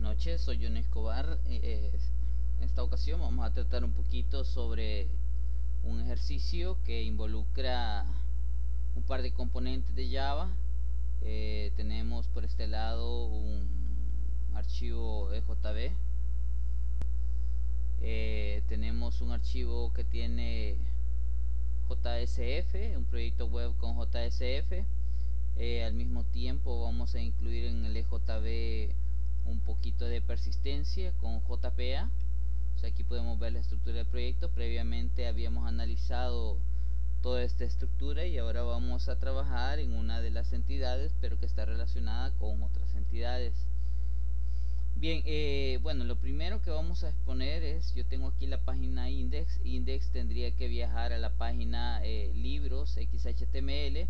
noches, soy John Escobar. En esta ocasión vamos a tratar un poquito sobre un ejercicio que involucra un par de componentes de Java. Tenemos por este lado un archivo EJB. Tenemos un archivo que tiene JSF, un proyecto web con JSF. Al mismo tiempo vamos a incluir en el EJB un poquito de persistencia con JPA. O sea, aquí podemos ver la estructura del proyecto. Previamente habíamos analizado toda esta estructura y ahora vamos a trabajar en una de las entidades, pero que está relacionada con otras entidades. Bien, bueno, lo primero que vamos a exponer es, yo tengo aquí la página index tendría que viajar a la página libros XHTML.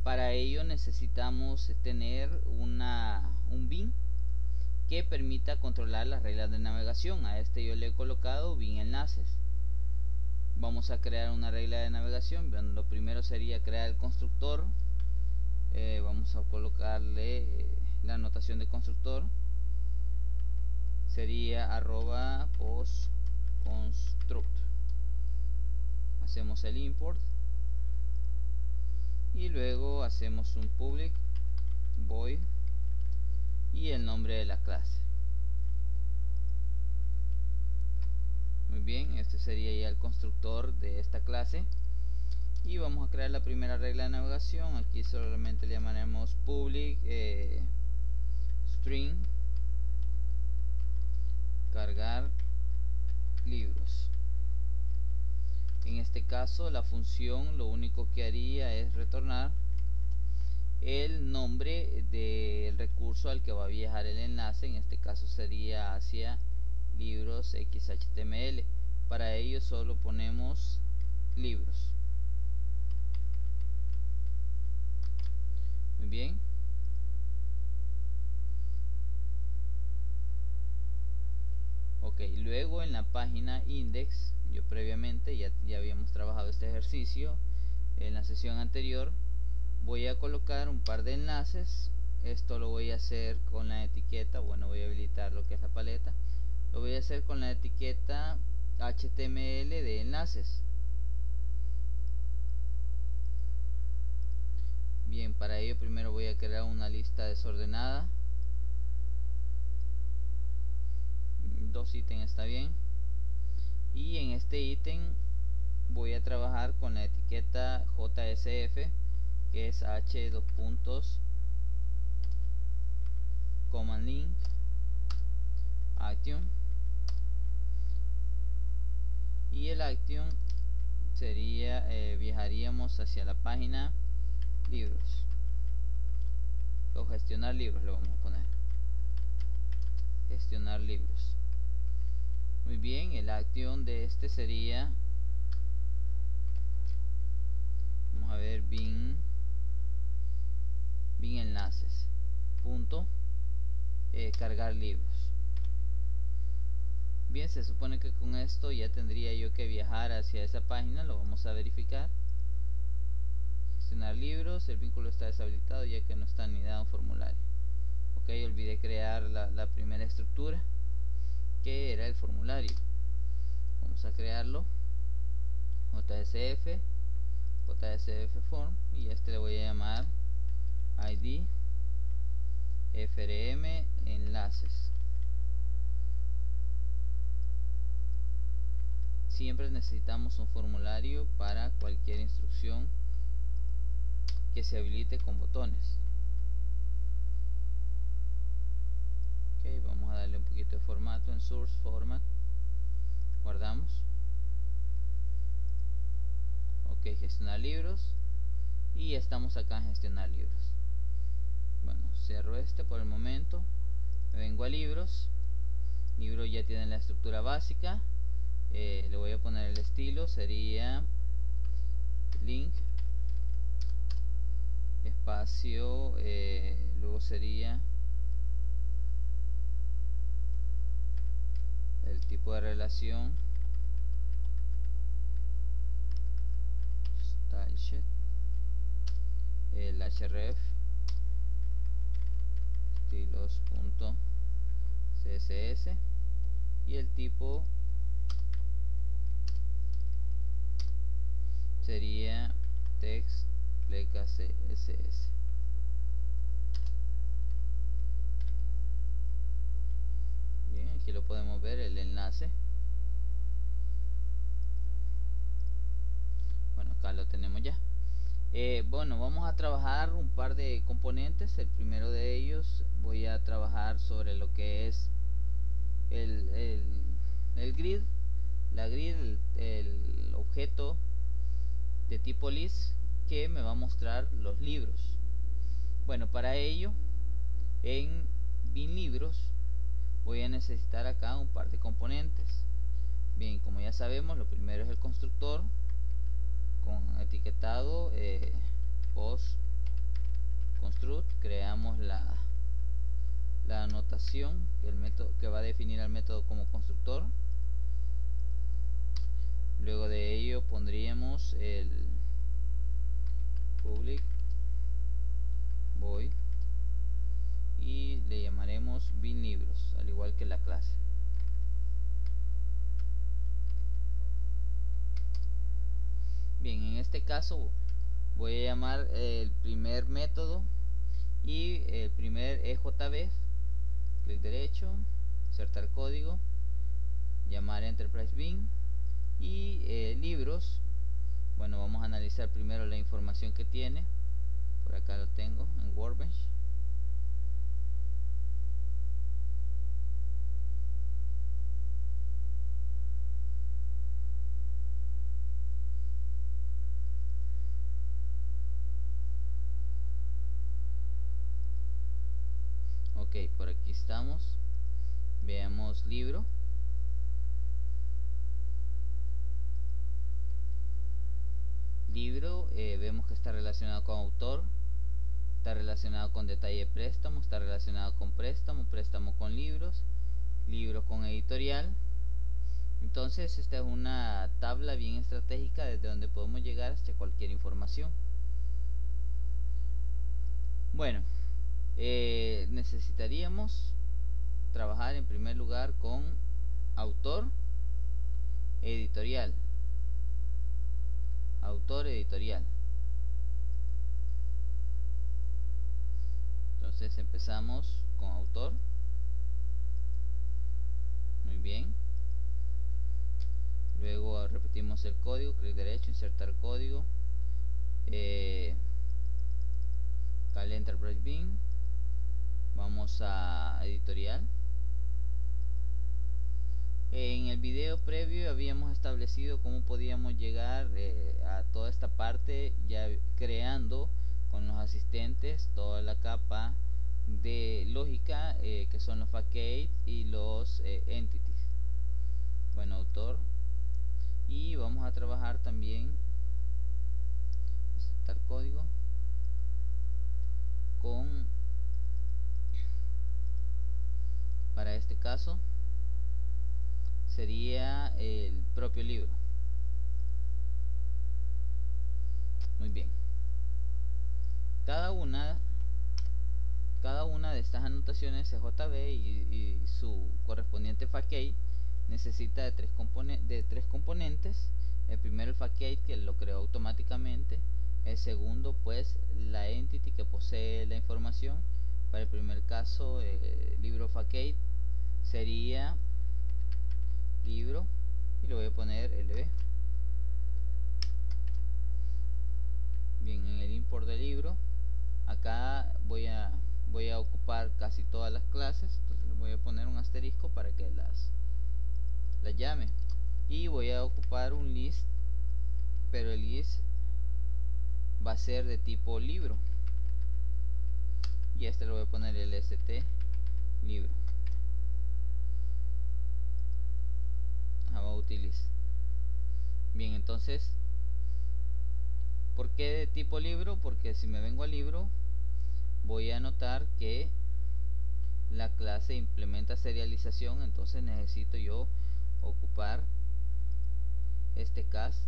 Para ello necesitamos tener un bin que permita controlar las reglas de navegación. A este yo le he colocado bin enlaces. Vamos a crear una regla de navegación. Bueno, lo primero sería crear el constructor. Vamos a colocarle la anotación de constructor. Sería @postConstruct. Hacemos el import y luego hacemos un public void y el nombre de la clase. Muy bien, este sería ya el constructor de esta clase. Y vamos a crear la primera regla de navegación. Aquí solamente le llamaremos public string cargar libros. En este caso la función lo único que haría es retornar el nombre del recurso al que va a viajar el enlace. En este caso sería hacia libros XHTML. Para ello solo ponemos libros. Muy bien. Ok, luego en la página index, yo previamente ya habíamos trabajado este ejercicio en la sesión anterior. Voy a colocar un par de enlaces. Esto lo voy a hacer con la etiqueta, bueno, voy a habilitar lo que es la paleta. Lo voy a hacer con la etiqueta HTML de enlaces. Bien, para ello primero voy a crear una lista desordenada. 2 ítems está bien. Y en este ítem voy a trabajar con la etiqueta JSF, que es h command link action, y el action sería viajaríamos hacia la página libros o gestionar libros. Le vamos a poner gestionar libros. Muy bien, el action de este sería, vamos a ver, bin enlaces punto cargar libros. Bien, se supone que con esto ya tendría yo que viajar hacia esa página. Lo vamos a verificar. Gestionar libros, el vínculo está deshabilitado ya que no está anidado en formulario. Ok, olvidé crear la primera estructura, que era el formulario. Vamos a crearlo. JSF form, y este le voy a llamar id frm enlaces. Siempre necesitamos un formulario para cualquier instrucción que se habilite con botones. Ok, vamos a darle un poquito de formato en source format. Guardamos. Ok, gestionar libros, y estamos acá en gestionar libros. Bueno, cierro este por el momento. Me vengo a libros. Libros ya tienen la estructura básica. Le voy a poner el estilo, sería link espacio, luego sería el tipo de relación stylesheet, el href estilos punto CSS y el tipo sería text pleca CSS. Bien, aquí lo podemos ver, el enlace. Bueno, acá lo tenemos ya. Bueno, vamos a trabajar un par de componentes. El primero de ellos voy a trabajar sobre lo que es el grid, la grid, el objeto de tipo list que me va a mostrar los libros. Bueno, para ello en bin libros voy a necesitar acá un par de componentes. Bien, como ya sabemos, lo primero es el constructor con etiquetado post construct. Creamos la anotación que el método que va a definir al método como constructor. Luego de ello pondríamos el public void y le llamaremos bin libros, al igual que la clase. Bien, en este caso voy a llamar el primer método y el primer EJB, clic derecho, insertar código, llamar Enterprise Bin y libros. Bueno, vamos a analizar primero la información que tiene. Por acá lo tengo en Workbench. Ok, por aquí estamos. Veamos libro. Libro, vemos que está relacionado con autor, está relacionado con detalle de préstamo, está relacionado con préstamo, préstamo con libros, libros con editorial. Entonces esta es una tabla bien estratégica desde donde podemos llegar hasta cualquier información. Bueno, necesitaríamos trabajar en primer lugar con autor editorial. Autor editorial. Entonces empezamos con autor. Muy bien. Luego repetimos el código, clic derecho, insertar código. Cal Enterprise Bin. Vamos a editorial. En el video previo habíamos establecido cómo podíamos llegar a toda esta parte, ya creando con los asistentes toda la capa de lógica que son los facade y los entities. Bueno, autor, y vamos a trabajar también insertar código con, para este caso sería el propio libro. Muy bien. Cada una de estas anotaciones CJB y su correspondiente facade necesita de tres componentes. El primero, el facade, que lo creó automáticamente. El segundo, pues, la entity que posee la información. Para el primer caso, libro facade sería libro y le voy a poner lb. Bien, en el import del libro acá voy a ocupar casi todas las clases, entonces le voy a poner un asterisco para que las llame, y voy a ocupar un list, pero el list va a ser de tipo libro, y este le voy a poner el st libro about list. Bien, entonces, ¿por qué de tipo libro? Porque si me vengo al libro voy a notar que la clase implementa serialización, entonces necesito yo ocupar este cast.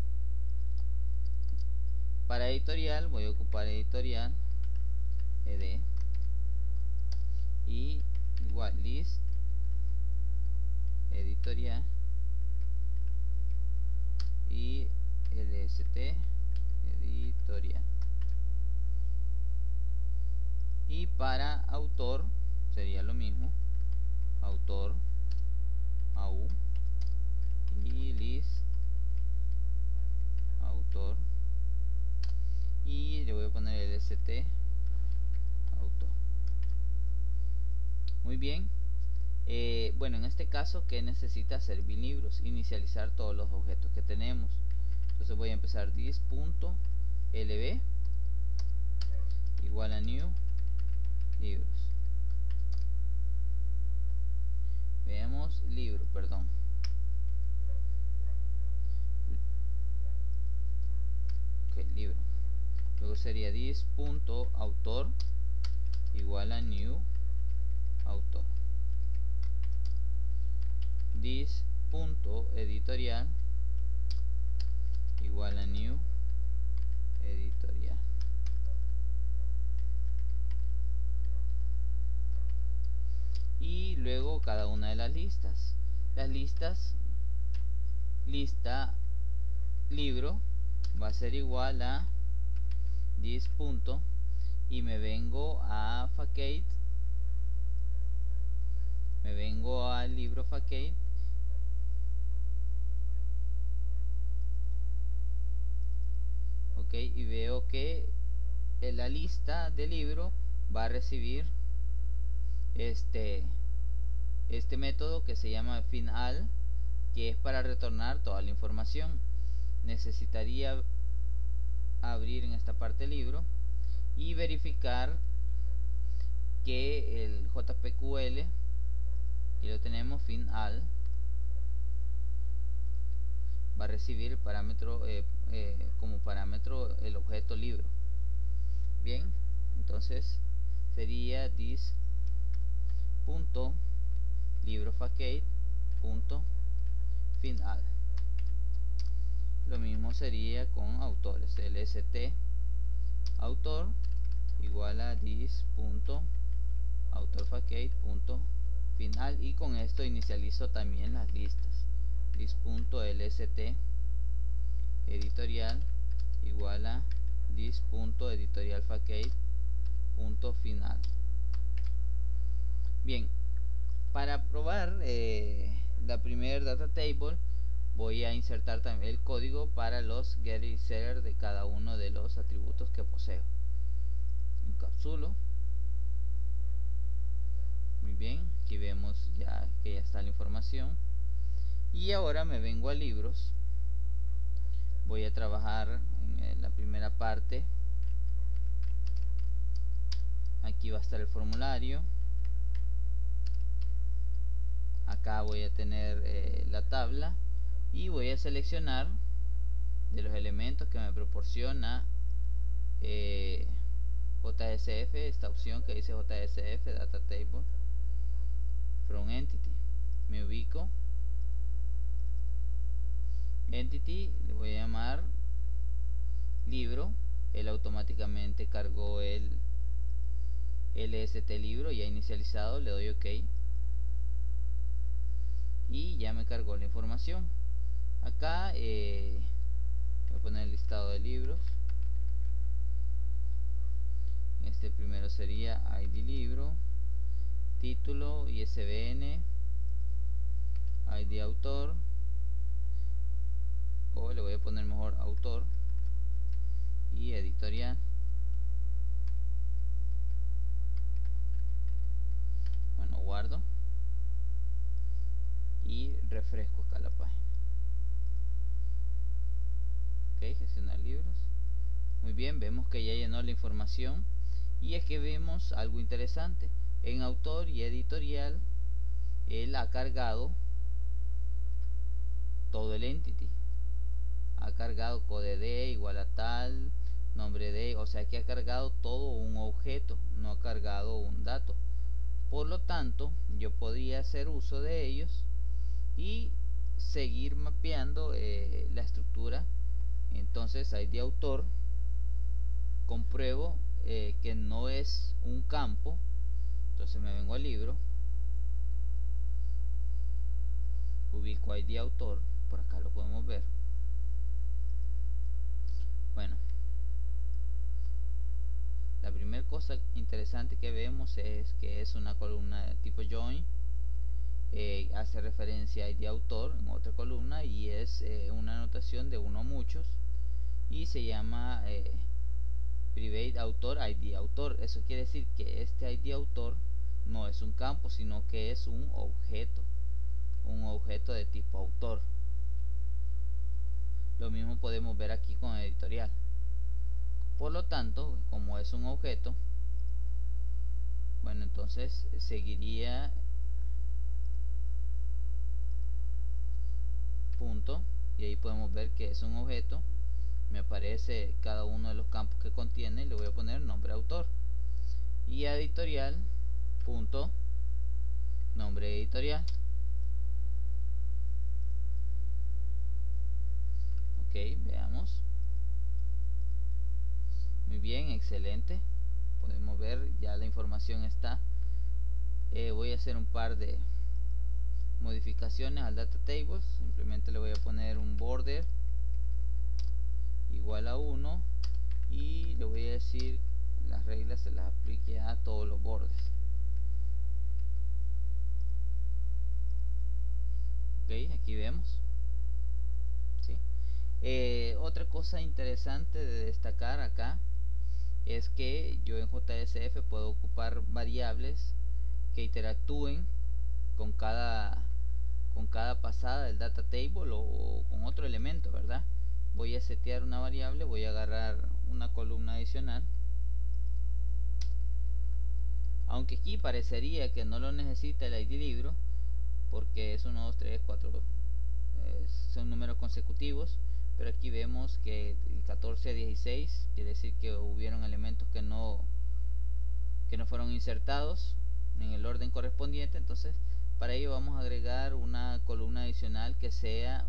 Para editorial voy a ocupar editorial ed y igual list editorial y lst editorial. Y para autor sería lo mismo, autor au y list autor, y le voy a poner el lst autor. Muy bien. Bueno, en este caso, ¿qué necesita hacer BinLibros? Inicializar todos los objetos que tenemos. Entonces voy a empezar this.lb igual a new libros. Veamos libro, perdón. Ok, libro. Luego sería this.autor igual a new autor. This.editorial igual a new editorial. Y luego cada una de las listas. Las listas, lista libro va a ser igual a this punto, y me vengo a facade, me vengo al libro facade, ok, y veo que la lista de libro va a recibir este método que se llama final, que es para retornar toda la información. Necesitaría abrir en esta parte libro y verificar que el JPQL, y lo tenemos, final, va a recibir el parámetro como parámetro el objeto libro. Bien, entonces sería this punto libro facade punto final. Lo mismo sería con autores, lst autor igual a this punto autor facade punto final, y con esto inicializo también las listas. This punto lst editorial igual a this punto editorial facade punto final. Bien, para probar la primer data table, voy a insertar también el código para los getter y setter de cada uno de los atributos que poseo. Encapsulo. Muy bien, aquí vemos ya que ya está la información. Y ahora me vengo a libros. Voy a trabajar en la primera parte. Aquí va a estar el formulario. Acá voy a tener la tabla, y voy a seleccionar de los elementos que me proporciona JSF, esta opción que dice JSF Data Table from Entity. Me ubico, Entity, le voy a llamar libro. Él automáticamente cargó el LST libro ya inicializado, le doy OK y ya me cargó la información. Acá voy a poner el listado de libros. Este primero sería ID libro, título, ISBN, ID autor, o le voy a poner mejor autor, y editorial. Bueno, guardo y refresco acá la página. Ok, gestionar libros. Muy bien, vemos que ya llenó la información, y es que vemos algo interesante. En autor y editorial él ha cargado todo el entity, ha cargado code D igual a tal, nombre de, o sea que ha cargado todo un objeto, no ha cargado un dato. Por lo tanto, yo podría hacer uso de ellos y seguir mapeando la estructura. Entonces, ID autor, compruebo que no es un campo. Entonces me vengo al libro, ubico ID autor, por acá lo podemos ver. Bueno, la primera cosa interesante que vemos es que es una columna de tipo join. Hace referencia a ID autor en otra columna y es una anotación de uno a muchos y se llama private autor ID autor. Eso quiere decir que este ID autor no es un campo, sino que es un objeto de tipo autor. Lo mismo podemos ver aquí con editorial. Por lo tanto, como es un objeto, bueno, entonces seguiría punto, y ahí podemos ver que es un objeto. Me aparece cada uno de los campos que contiene, le voy a poner nombre autor, y editorial punto nombre editorial. Ok, veamos. Muy bien, excelente. Podemos ver, ya la información está. Voy a hacer un par de modificaciones al data table. Simplemente le voy a poner un border igual a 1 y le voy a decir las reglas se las aplique a todos los bordes. Ok, aquí vemos. ¿Sí? Otra cosa interesante de destacar acá es que yo en JSF puedo ocupar variables que interactúen con cada pasada del data table o con otro elemento, ¿verdad? Voy a setear una variable, voy a agarrar una columna adicional, aunque aquí parecería que no lo necesita el ID libro porque es 1, 2, 3, 4 son números consecutivos, pero aquí vemos que el 14 a 16 quiere decir que hubieron elementos que no fueron insertados en el orden correspondiente. Entonces para ello vamos a agregar una columna adicional que sea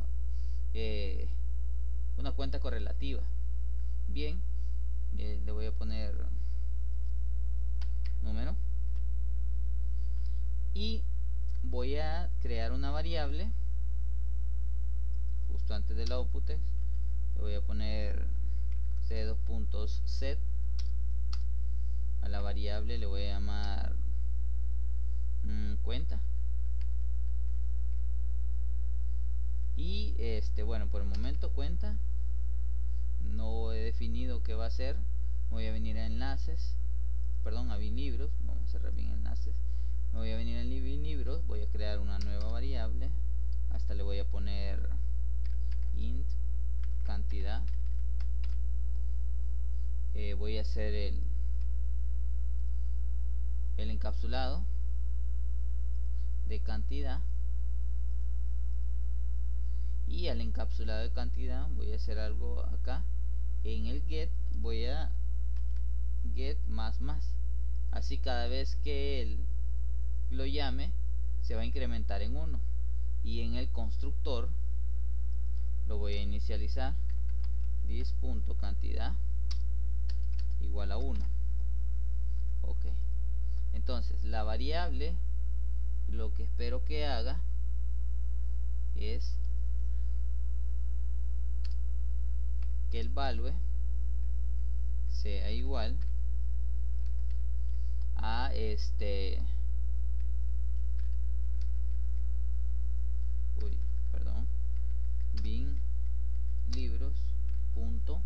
una cuenta correlativa. Bien, le voy a poner número y voy a crear una variable justo antes del output. Le voy a poner c2.set. a la variable le voy a llamar cuenta. Y bueno, por el momento cuenta no he definido qué va a ser. Voy a venir a enlaces, perdón, a bin libros. Vamos a cerrar bien enlaces. Me voy a venir a bin libros, voy a crear una nueva variable. Hasta le voy a poner int cantidad. Voy a hacer el encapsulado de cantidad, y al encapsulado de cantidad voy a hacer algo acá en el get. Voy a get más, así cada vez que él lo llame se va a incrementar en 1, y en el constructor lo voy a inicializar this.cantidad igual a 1. ok, entonces la variable lo que espero que haga es que el value sea igual a bin libros punto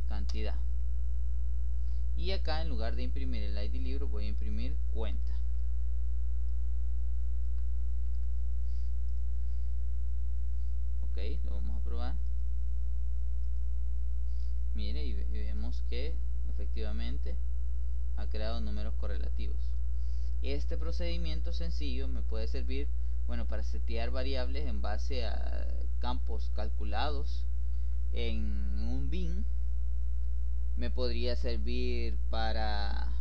cantidad, y acá en lugar de imprimir el ID libro voy a imprimir cuenta. Ok, lo vamos a probar. Mire, y vemos que efectivamente ha creado números correlativos. Este procedimiento sencillo me puede servir, bueno, para setear variables en base a campos calculados en un bin. Me podría servir para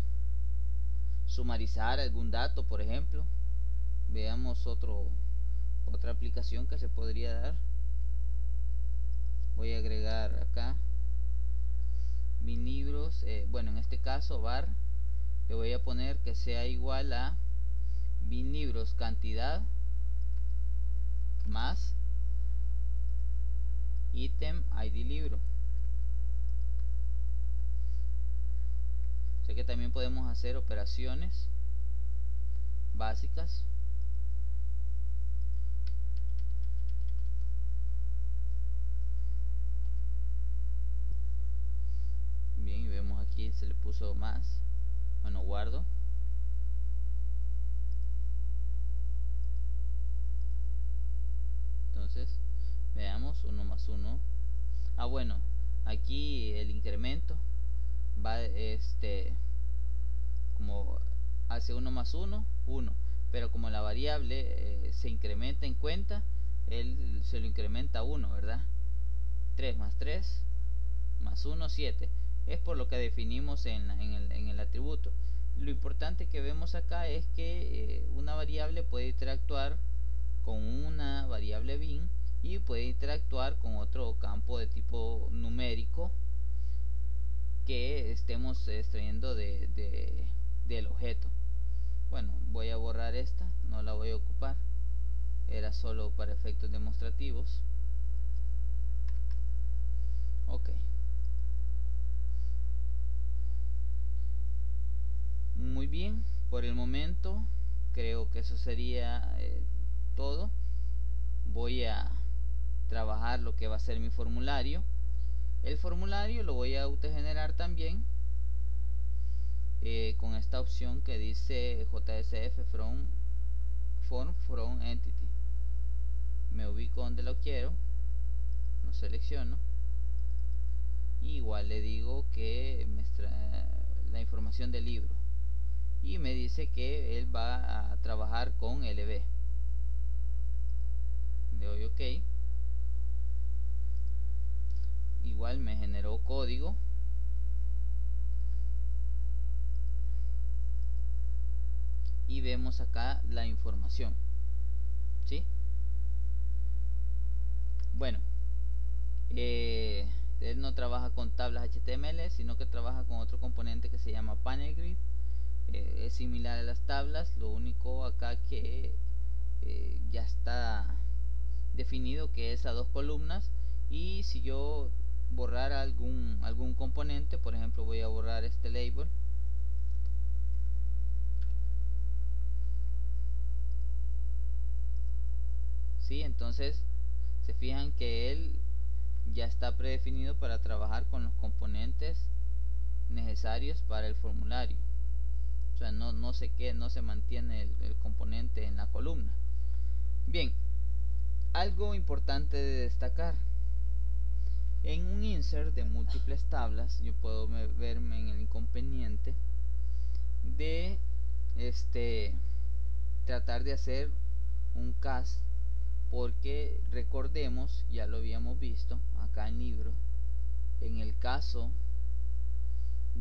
sumarizar algún dato, por ejemplo. Veamos otra aplicación que se podría dar. Voy a agregar acá bin libros, bueno, en este caso var, le voy a poner que sea igual a bin libros cantidad más ítem ID libro. O sea que también podemos hacer operaciones básicas bien, y vemos aquí se le puso más. Bueno, guardo. Entonces veamos 1 más 1. Bueno, aquí el incremento va como hace 1 más 1, 1, pero como la variable se incrementa en cuenta, él se lo incrementa a 1, ¿verdad? 3 más 3 más 1, 7. Es por lo que definimos en el atributo. Lo importante que vemos acá es que una variable puede interactuar con una variable bin y puede interactuar con otro campo de tipo numérico que estemos extrayendo del objeto. Bueno, voy a borrar esta, no la voy a ocupar, era solo para efectos demostrativos. Ok, muy bien, por el momento creo que eso sería todo. Voy a trabajar lo que va a ser mi formulario. El formulario lo voy a autogenerar también con esta opción que dice JSF form from entity. Me ubico donde lo quiero, lo selecciono, y igual le digo que me extrae la información del libro y me dice que él va a trabajar con LB. Le doy OK. Igual me generó código. Y vemos acá la información, ¿sí? Bueno, él no trabaja con tablas HTML, sino que trabaja con otro componente que se llama Panel Grid. Es similar a las tablas, lo único acá que ya está definido que es a 2 columnas. Y si yo borrara algún componente, por ejemplo voy a borrar este label, ¿sí? Entonces se fijan que él ya está predefinido para trabajar con los componentes necesarios para el formulario. O sea, no se mantiene el componente en la columna. Bien, algo importante de destacar: en un insert de múltiples tablas yo puedo verme en el inconveniente de tratar de hacer un cast, porque recordemos, ya lo habíamos visto acá en libro, en el caso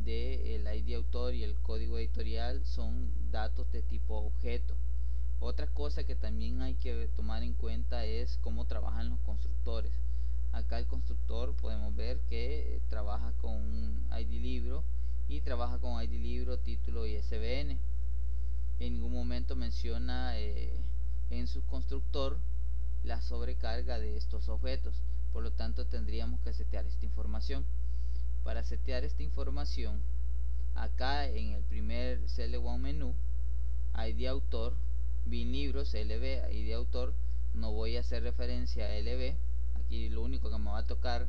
del ID autor y el código editorial son datos de tipo objeto. Otra cosa que también hay que tomar en cuenta es cómo trabajan los constructores. Acá el constructor podemos ver que trabaja con un ID libro y trabaja con ID libro, título y SBN. En ningún momento menciona en su constructor la sobrecarga de estos objetos, por lo tanto tendríamos que setear esta información. Para setear esta información, acá en el primer CL1 menú, ID autor, bin libros, LB, ID autor, no voy a hacer referencia a LB. Aquí lo único que me va a tocar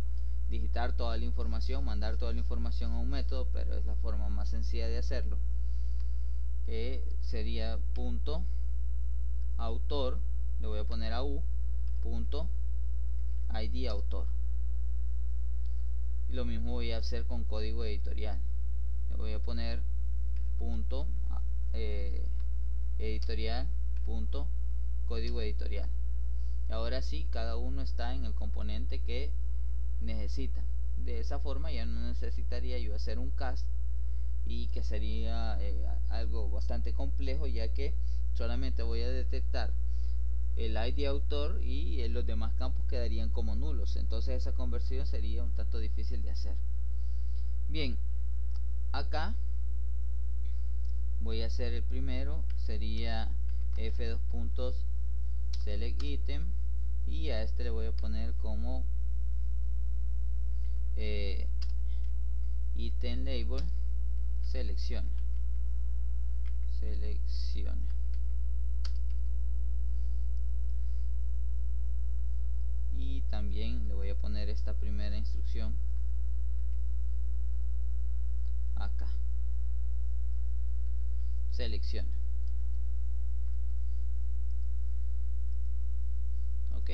digitar toda la información, mandar toda la información a un método, pero es la forma más sencilla de hacerlo. Sería punto autor, le voy a poner a u, punto ID autor. Y lo mismo voy a hacer con código editorial. Le voy a poner punto editorial, punto código editorial. Y ahora sí, cada uno está en el componente que necesita. De esa forma ya no necesitaría yo hacer un cast, y que sería algo bastante complejo, ya que solamente voy a detectar el ID autor y los demás campos quedarían como nulos. Entonces esa conversión sería un tanto difícil de hacer. Bien, acá voy a hacer el primero, sería f2 puntos select item y a este le voy a poner como item label seleccione. Y también le voy a poner esta primera instrucción acá, seleccione. Ok,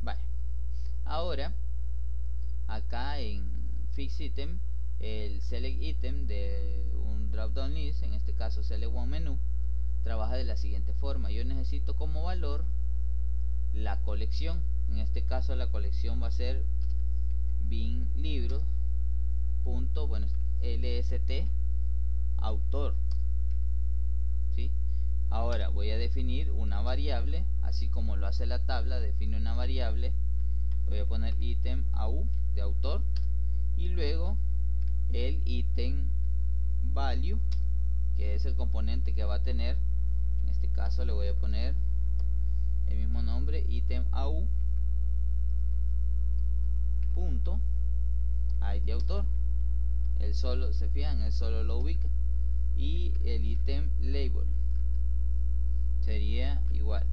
vale. Ahora acá en fix item, el select item de un drop down list, en este caso select one menu, trabaja de la siguiente forma. Yo necesito como valor la colección. En este caso la colección va a ser bin libros punto, bueno, lst autor, ¿sí? Ahora voy a definir una variable, así como lo hace la tabla, define una variable. Voy a poner item au de autor y luego el item value, que es el componente que va a tener. En este caso le voy a poner el mismo nombre, item au punto id autor. El solo, se fijan, el solo lo ubica. Y el item label sería igual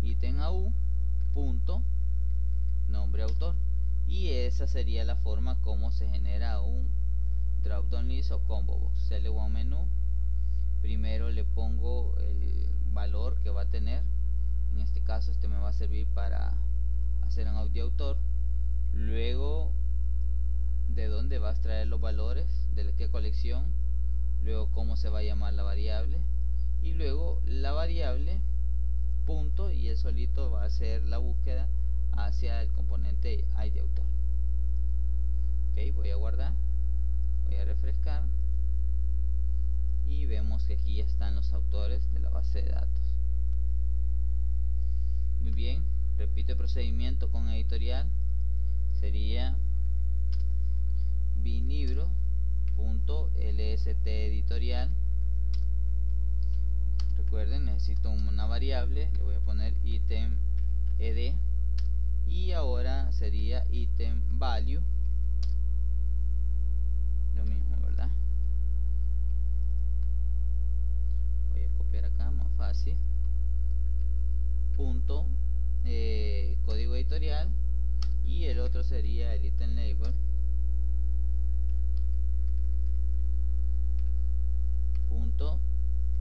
item au punto nombre autor. Y esa sería la forma como se genera un drop down list o combo box. Select one menu, primero le pongo el valor que va a tener. En este caso este me va a servir para hacer un audio autor. Luego de dónde va a extraer los valores, de qué colección, luego cómo se va a llamar la variable, y luego la variable punto, y él solito va a hacer la búsqueda hacia el componente id autor. Ok, voy a guardar, voy a refrescar y vemos que aquí ya están los autores de la base de datos. Muy bien, repito el procedimiento con editorial. Sería bin libro punto lst editorial. Recuerden, necesito una variable, le voy a poner item ed, y ahora sería item value, lo mismo, ¿verdad? Voy a copiar acá, más fácil, punto código editorial, y el otro sería el item label punto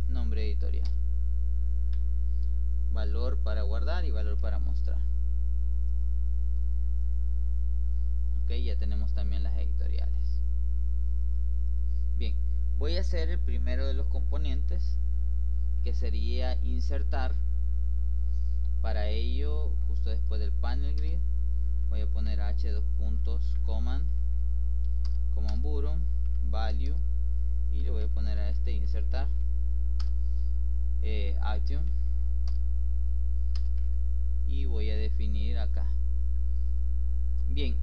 nombre editorial. Valor para guardar y valor para mostrar. Ok, ya tenemos también las editoriales. Bien, voy a hacer el primero de los componentes, que sería insertar. Para ello, justo después del panel grid, voy a poner h command button value, y le voy a poner a este insertar item, y voy a definir acá. Bien,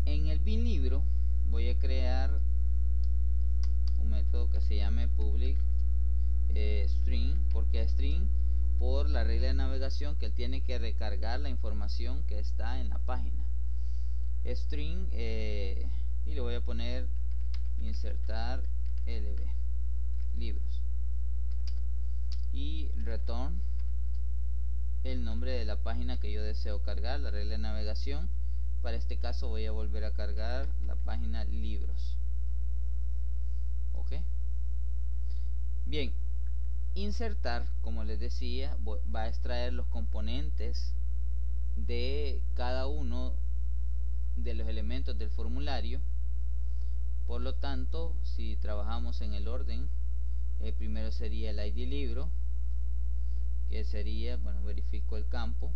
en el bin libro voy a crear un método que se llame public string. porque string? Por la regla de navegación, que él tiene que recargar la información que está en la página. String, y le voy a poner insertar lb libros, y return el nombre de la página que yo deseo cargar, la regla de navegación. Para este caso voy a volver a cargar la página libros. Ok, bien, insertar, como les decía, va a extraer los componentes de cada uno de los elementos del formulario. Por lo tanto, si trabajamos en el orden, el primero sería el id libro, que sería, bueno, verifico el campo.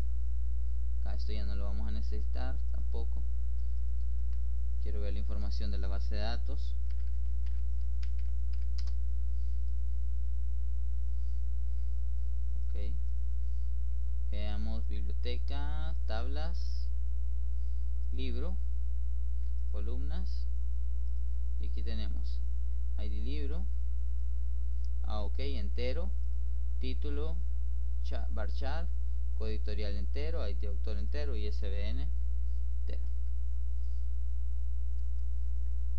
Acá esto ya no lo vamos a necesitar tampoco. Quiero ver la información de la base de datos. Ok, veamos biblioteca, tablas, libro, columnas, y aquí tenemos id libro, ok, entero, título, varchar, código editorial entero, ID de autor entero, ISBN entero.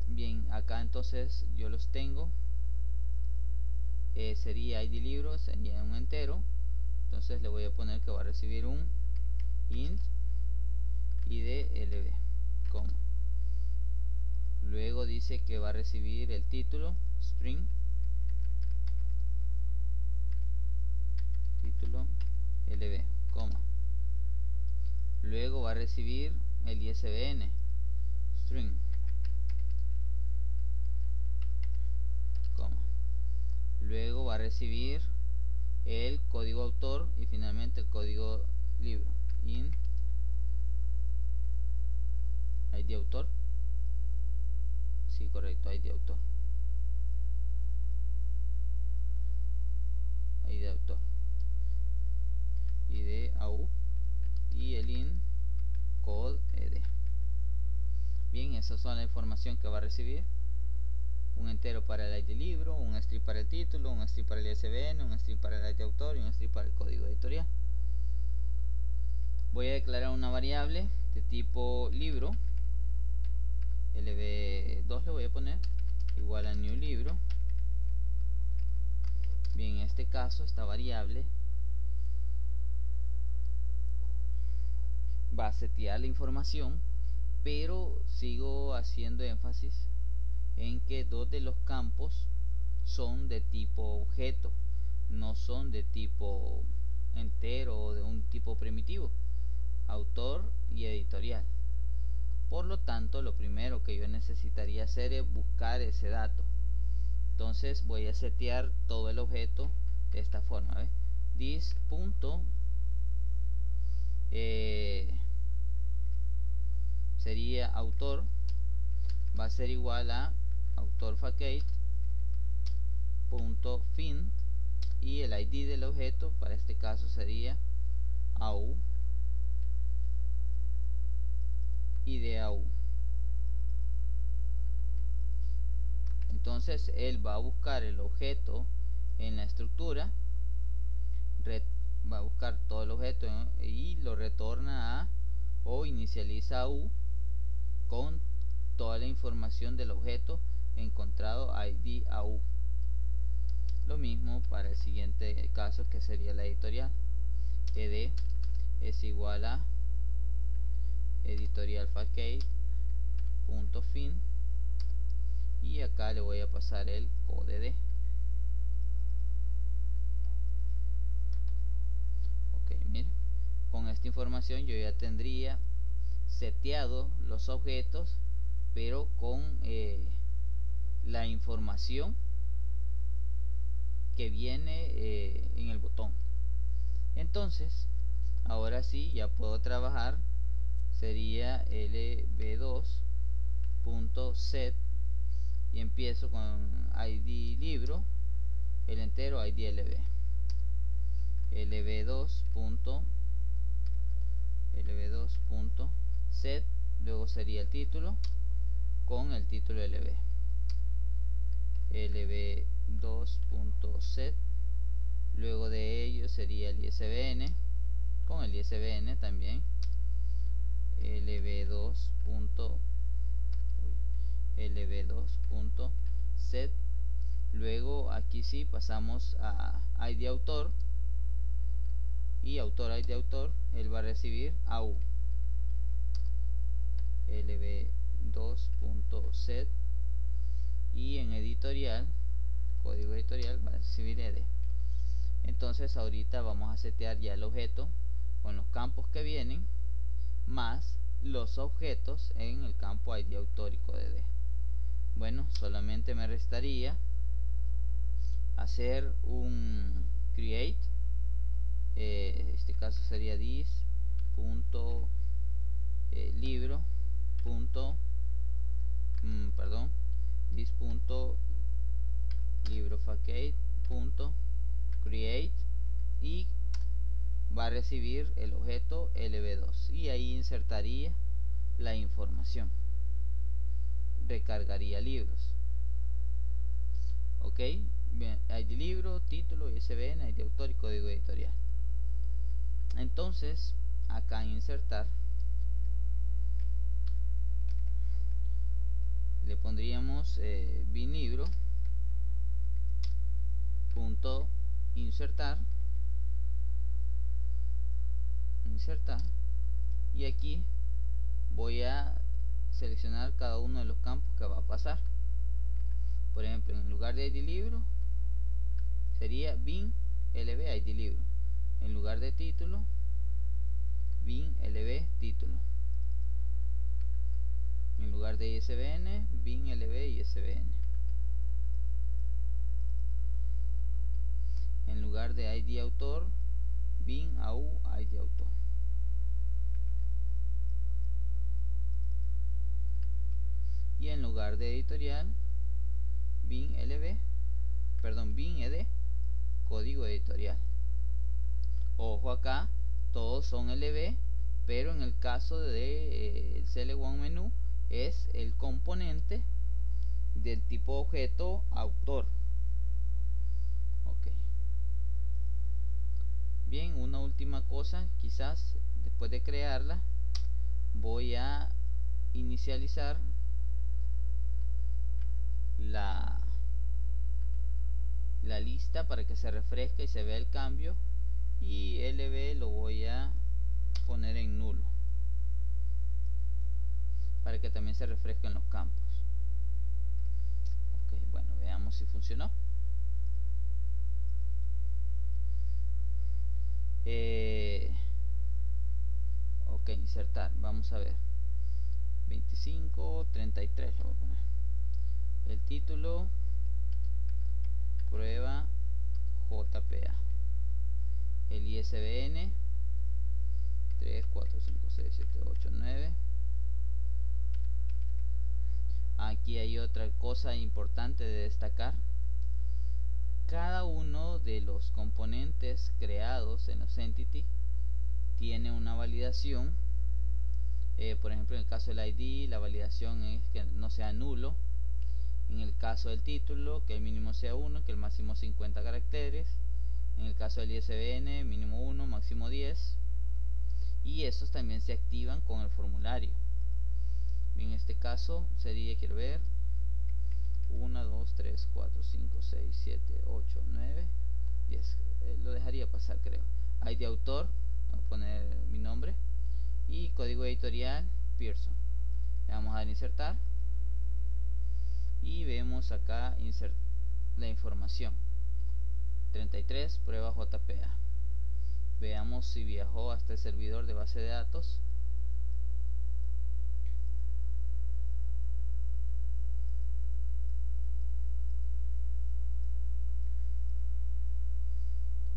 Bien, acá entonces yo los tengo. Sería ID libro, sería un entero. Entonces le voy a poner que va a recibir un int IDLB, coma. Luego dice que va a recibir el título, string, título LB, coma. Luego va a recibir el ISBN, string, coma. Luego va a recibir el código autor y finalmente el código libro, int ID autor. Sí, correcto, ID autor. ID autor. ID AU y el int code ed. Bien, esa son la información que va a recibir. Un entero para el ID libro, un string para el título, un string para el ISBN, un string para el ID autor y un string para el código editorial. Voy a declarar una variable de tipo libro, lb2 le voy a poner, igual a new libro. Bien, en este caso esta variable va a setear la información, pero sigo haciendo énfasis en que dos de los campos son de tipo objeto, no son de tipo entero o de un tipo primitivo, autor y editorial. Por lo tanto, lo primero que yo necesitaría hacer es buscar ese dato. Entonces voy a setear todo el objeto de esta forma, ¿ves? This punto sería autor, va a ser igual a authorfacade.find y el ID del objeto para este caso sería AU ID AU. Entonces él va a buscar el objeto en la estructura, va a buscar todo el objeto y lo retorna a o inicializa a U con toda la información del objeto encontrado ID AU. Lo mismo para el siguiente caso, que sería la editorial. Ed es igual a editorialfacade.find y acá le voy a pasar el code. Ok, mire, con esta información yo ya tendría seteado los objetos, pero con la información que viene en el botón. Entonces ahora sí ya puedo trabajar. Sería lb2.set y empiezo con ID libro, el entero ID lb, lb2.set, luego sería el título con el título lb, lb2.set, luego de ello sería el ISBN con el ISBN también, lb2.set. Luego aquí sí pasamos a ID autor y autor ID autor, él va a recibir AU, lb2.set, y en editorial, código editorial, va a recibir ed. Entonces ahorita vamos a setear ya el objeto con los campos que vienen más los objetos en el campo ID autor y code ed. Bueno, solamente me restaría hacer un create, este caso sería this.librofacade.create y va a recibir el objeto lb2 y ahí insertaría la información, recargaría libros. Ok, bien, ID libro, título, ISBN, ID autor y código editorial. Entonces acá en insertar le pondríamos bin libro punto insertar y aquí voy a seleccionar cada uno de los campos que va a pasar. Por ejemplo, en lugar de ID libro sería bin lb ID libro. En lugar de título, bin lb título. En lugar de ISBN, bin lb ISBN. En lugar de ID autor, bin au ID autor. Y en lugar de editorial, bin ed código editorial. Ojo, acá todos son lb, pero en el caso de el CL1 menú es el componente del tipo objeto autor. Ok. Bien, una última cosa, quizás después de crearla voy a inicializar la lista para que se refresque y se vea el cambio, y lb lo voy a poner en nulo para que también se refresquen los campos. Ok, bueno, veamos si funcionó. Ok, insertar, vamos a ver, 25, 33 lo voy a poner. El título, prueba JPA. El ISBN 3, 4, 5, 6, 7, 8, 9. Aquí hay otra cosa importante de destacar. Cada uno de los componentes creados en los entity tiene una validación. Por ejemplo, en el caso del ID, la validación es que no sea nulo. En el caso del título, que el mínimo sea 1, que el máximo 50 caracteres. En el caso del ISBN, mínimo 1, máximo 10. Y esos también se activan con el formulario. En este caso sería, quiero ver, 1, 2, 3, 4, 5, 6, 7, 8, 9, 10. Lo dejaría pasar, creo. ID autor, voy a poner mi nombre. Y código editorial, Pearson. Le vamos a dar insertar. Y vemos acá la información. 33, prueba JPA. Veamos si viajó hasta el servidor de base de datos.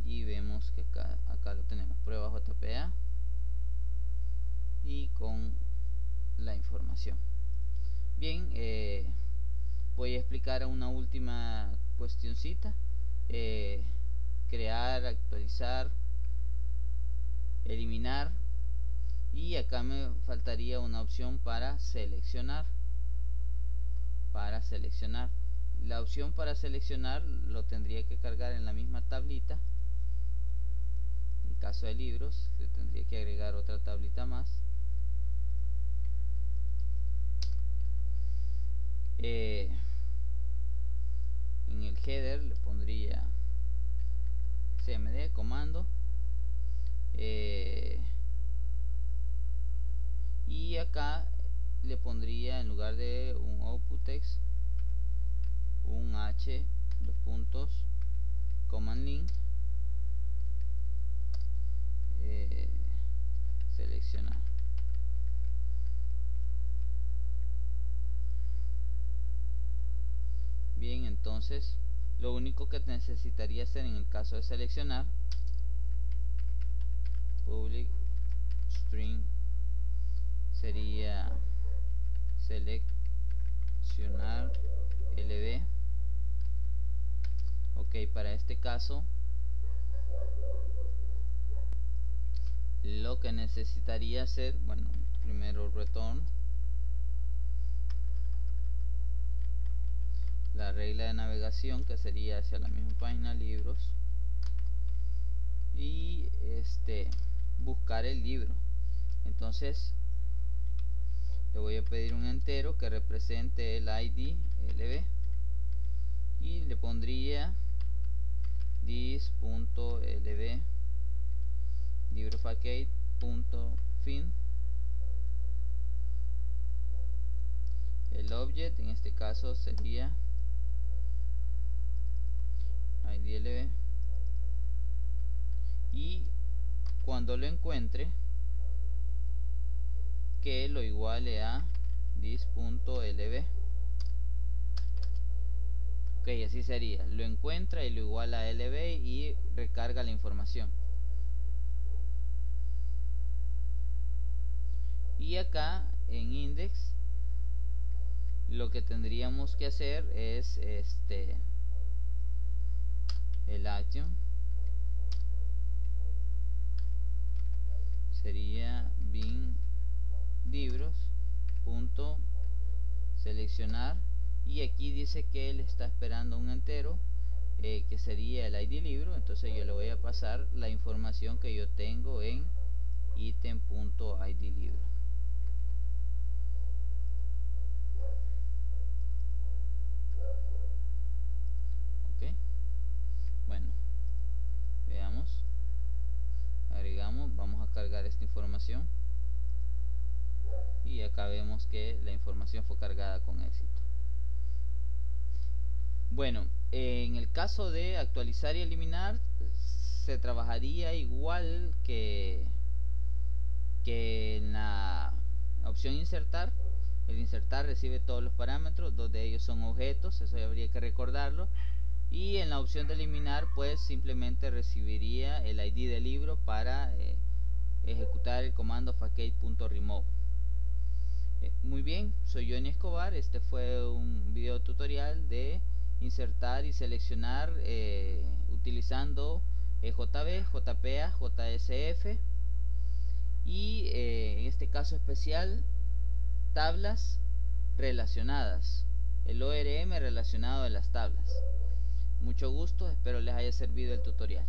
Y vemos que acá lo tenemos, prueba JPA, y con la información. Bien, voy a explicar una última cuestioncita. Crear, actualizar, eliminar, y acá me faltaría una opción para seleccionar. La opción para seleccionar lo tendría que cargar en la misma tablita. En caso de libros, le tendría que agregar otra tablita más. En el header le pondría cmd comando, y acá le pondría, en lugar de un output text, un h, dos puntos, command link, seleccionar. Bien, entonces lo único que necesitaría hacer en el caso de seleccionar, public string, sería seleccionar lb. Ok, para este caso lo que necesitaría hacer, bueno, primero return la regla de navegación, que sería hacia la misma página libros, y buscar el libro. Entonces le voy a pedir un entero que represente el ID lb y le pondría this.lb librofacade.fin. El object en este caso sería ID lb y cuando lo encuentre que lo iguale a this.lb. Ok, así sería, lo encuentra y lo iguala a lb y recarga la información. Y acá en index lo que tendríamos que hacer es el action sería bin libros punto seleccionar, y aquí dice que él está esperando un entero que sería el ID libro. Entonces yo le voy a pasar la información que yo tengo en item.id libro. Ok, bueno, veamos, agregamos, vamos a cargar esta información y acá vemos que la información fue cargada con éxito. Bueno, en el caso de actualizar y eliminar se trabajaría igual que en la opción insertar. El insertar recibe todos los parámetros, dos de ellos son objetos, eso habría que recordarlo. Y en la opción de eliminar pues simplemente recibiría el ID del libro para ejecutar el comando facade.remove. Muy bien, soy Johnny Escobar. Este fue un video tutorial de insertar y seleccionar utilizando JB, JPA, JSF y en este caso especial tablas relacionadas, el ORM relacionado a las tablas. Mucho gusto, espero les haya servido el tutorial.